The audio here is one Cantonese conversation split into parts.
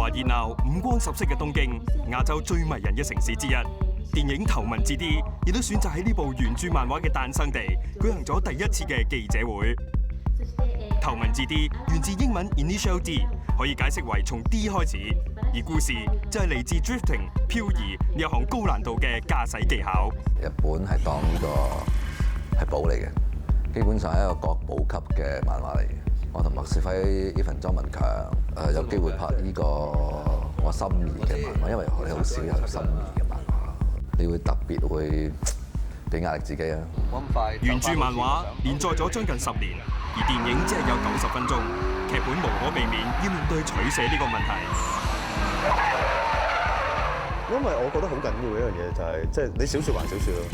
熱鬧、五光十色嘅東京，亞洲最迷人嘅城市之一。電影《頭文字 D》亦都選擇喺呢部原著漫畫嘅誕生地舉行咗第一次嘅記者會。頭文字 D 源自英文 Initial D， 可以解釋為從 D 開始，而故事就係嚟自 drifting 漂移呢一項高難度嘅駕駛技巧。日本係當呢個係寶嚟嘅，基本上係一個國寶級嘅漫畫嚟嘅。我同麥士輝、Even 莊文強有機會拍呢個我心儀嘅漫畫，因為你好少有心儀嘅漫畫，你會特別會俾壓力自己啊。原著漫畫連載咗將近10年，而電影只係有90分鐘，劇本無可避免要面對取捨呢個問題。因為我覺得好緊要嘅一樣嘢就係，即係你小説還小説咯，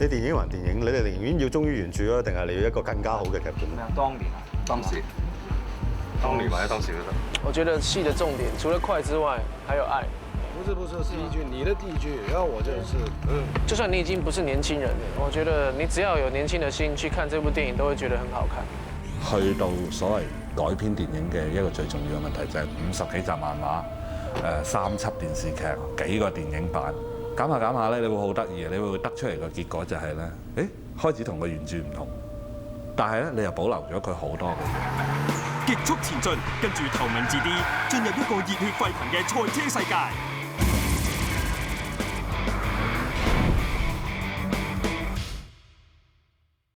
你電影還電影，你哋寧願要忠於原著啊，定係你要一個更加好嘅劇本咧？當年或者當時都得。我覺得戲的重點除了快之外，還有愛。不是，是第一句，你的第一句，然後我就是就算你已經不是年輕人了，我覺得你只要有年輕的心去看這部電影，都會覺得很好看。去到所謂改編電影嘅一個最重要嘅問題就係50幾集漫畫，3輯電視劇，幾個電影版，減下咧，你會好得意嘅，你會得出嚟嘅結果就係咧，開始同個原著唔同，但係咧你又保留咗佢好多嘅嘢。極速前進，跟住頭文字 D 進入一個熱血沸騰嘅賽車世界。